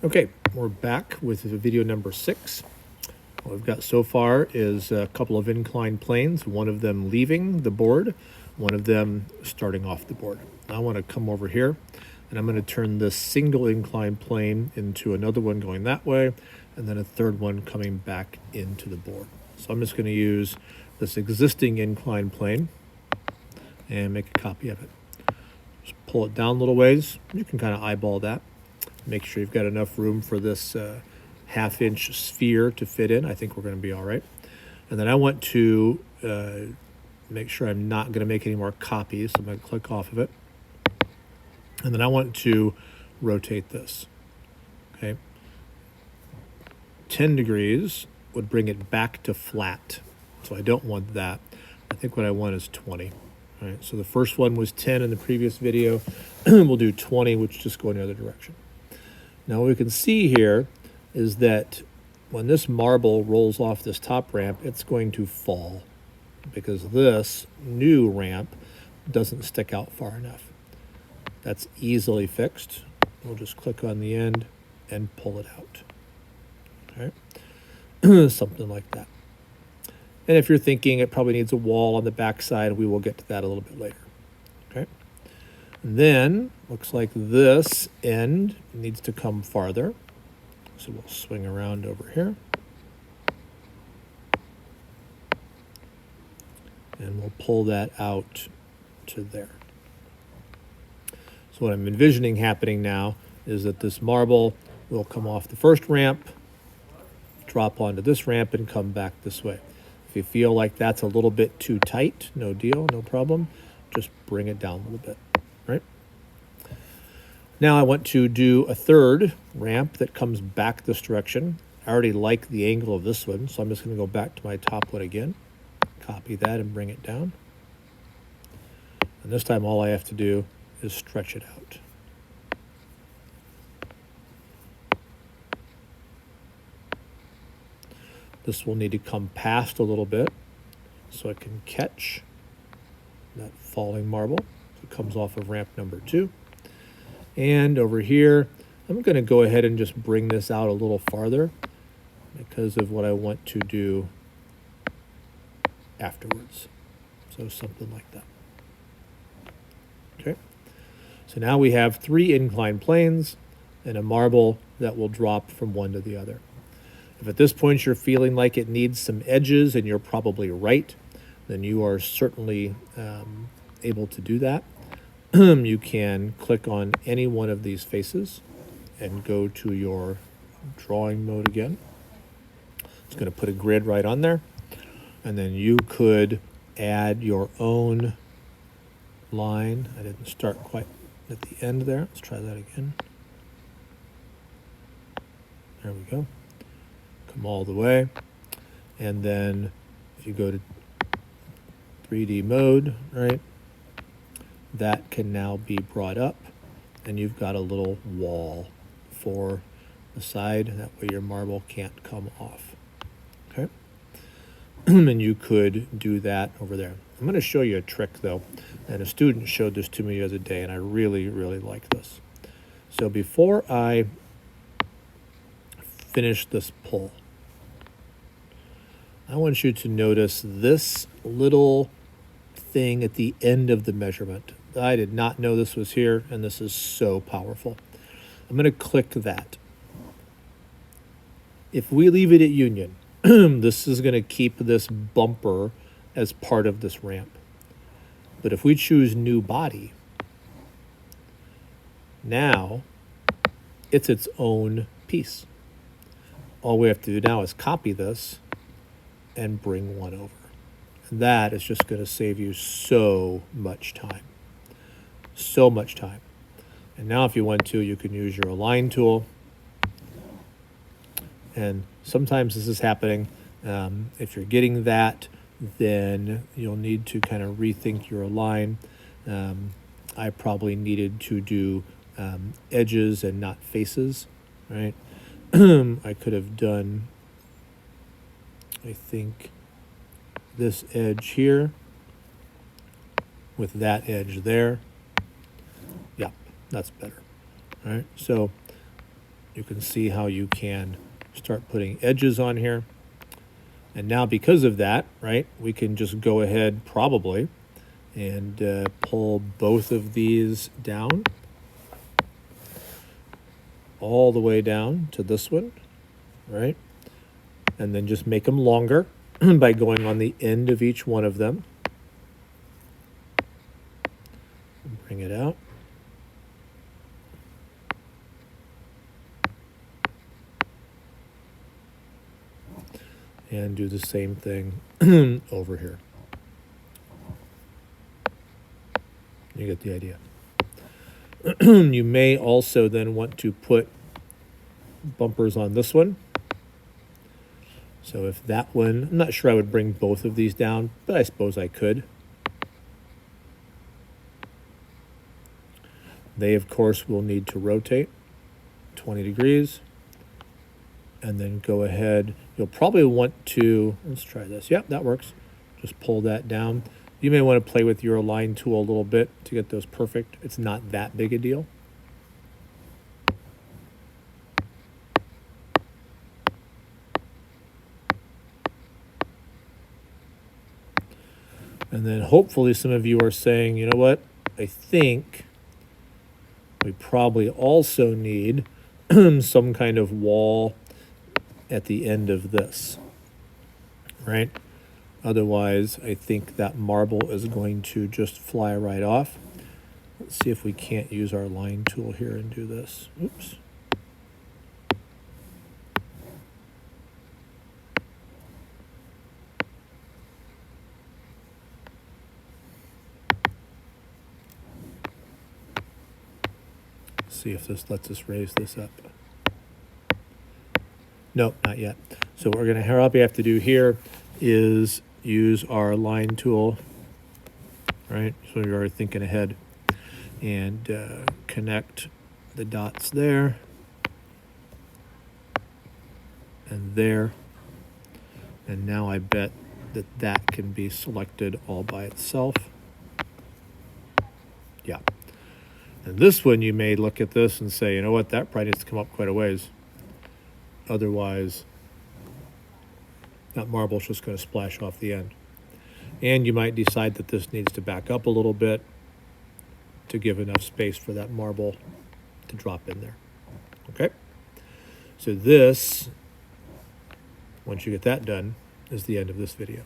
Okay, we're back with video number 6. What we've got so far is a couple of inclined planes, one of them leaving the board, one of them starting off the board. Now I want to come over here, and I'm going to turn this single inclined plane into another one going that way, and then a third one coming back into the board. So I'm just going to use this existing inclined plane and make a copy of it. Just pull it down a little ways. You can kind of eyeball that. Make sure you've got enough room for this half-inch sphere to fit in. I think we're going to be all right. And then I want to make sure I'm not going to make any more copies. So I'm going to click off of it. And then I want to rotate this. Okay. 10 degrees would bring it back to flat. So I don't want that. I think what I want is 20. All right, so the first one was 10 in the previous video. We'll do 20, which just go in the other direction. Now what we can see here is that when this marble rolls off this top ramp, it's going to fall because this new ramp doesn't stick out far enough. That's easily fixed. We'll just click on the end and pull it out. Okay, something like that. And if you're thinking it probably needs a wall on the back side, we will get to that a little bit later. Okay. And then, looks like this end needs to come farther. So we'll swing around over here. And we'll pull that out to there. So what I'm envisioning happening now is that this marble will come off the first ramp, drop onto this ramp, and come back this way. If you feel like that's a little bit too tight, no deal, no problem. Just bring it down a little bit, right? Now I want to do a third ramp that comes back this direction. I already like the angle of this one, so I'm just going to go back to my top one again, copy that and bring it down. And this time all I have to do is stretch it out. This will need to come past a little bit so it can catch that falling marble. So it comes off of ramp number 2. And over here, I'm going to go ahead and just bring this out a little farther because of what I want to do afterwards. So something like that. Okay. So now we have 3 inclined planes and a marble that will drop from one to the other. If at this point you're feeling like it needs some edges, and you're probably right, then you are certainly able to do that. You can click on any one of these faces and go to your drawing mode again. It's going to put a grid right on there. And then you could add your own line. I didn't start quite at the end there. Let's try that again. There we go. Come all the way. And then if you go to 3D mode, right, that can now be brought up, and you've got a little wall for the side. That way your marble can't come off. Okay. And you could do that over there. I'm going to show you a trick though, and a student showed this to me the other day, and I really, really like this. So before I finish this pull, I want you to notice this little thing at the end of the measurement. I did not know this was here, and this is so powerful. I'm going to click that. If we leave it at union, this is going to keep this bumper as part of this ramp. But if we choose new body, now it's its own piece. All we have to do now is copy this and bring one over. And that is just going to save you so much time. So much time. And now if you want to, you can use your align tool. And sometimes this is happening. If you're getting that, then you'll need to kind of rethink your align. I probably needed to do edges and not faces, right? I could have done, I think, this edge here with that edge there. Yeah, that's better. All right, so you can see how you can start putting edges on here. And now because of that, right, we can just go ahead probably and pull both of these down all the way down to this one, right? And then just make them longer by going on the end of each one of them. Bring it out. And do the same thing over here. You get the idea. You may also then want to put bumpers on this one. So if that one, I'm not sure I would bring both of these down, but I suppose I could. They, of course, will need to rotate 20 degrees. And then go ahead. You'll probably want to, let's try this. Yep, that works. Just pull that down. You may want to play with your align tool a little bit to get those perfect. It's not that big a deal. And then hopefully some of you are saying, you know what, I think we probably also need some kind of wall at the end of this, right? Otherwise, I think that marble is going to just fly right off. Let's see if we can't use our line tool here and do this. Oops. See if this lets us raise this up. Nope, not yet. So what we're going to probably have to do here is use our line tool, right? So we are thinking ahead, and connect the dots there and there. And now I bet that that can be selected all by itself. Yeah. And this one, you may look at this and say, you know what, that probably needs to come up quite a ways. Otherwise, that marble's just going to splash off the end. And you might decide that this needs to back up a little bit to give enough space for that marble to drop in there. Okay? So this, once you get that done, is the end of this video.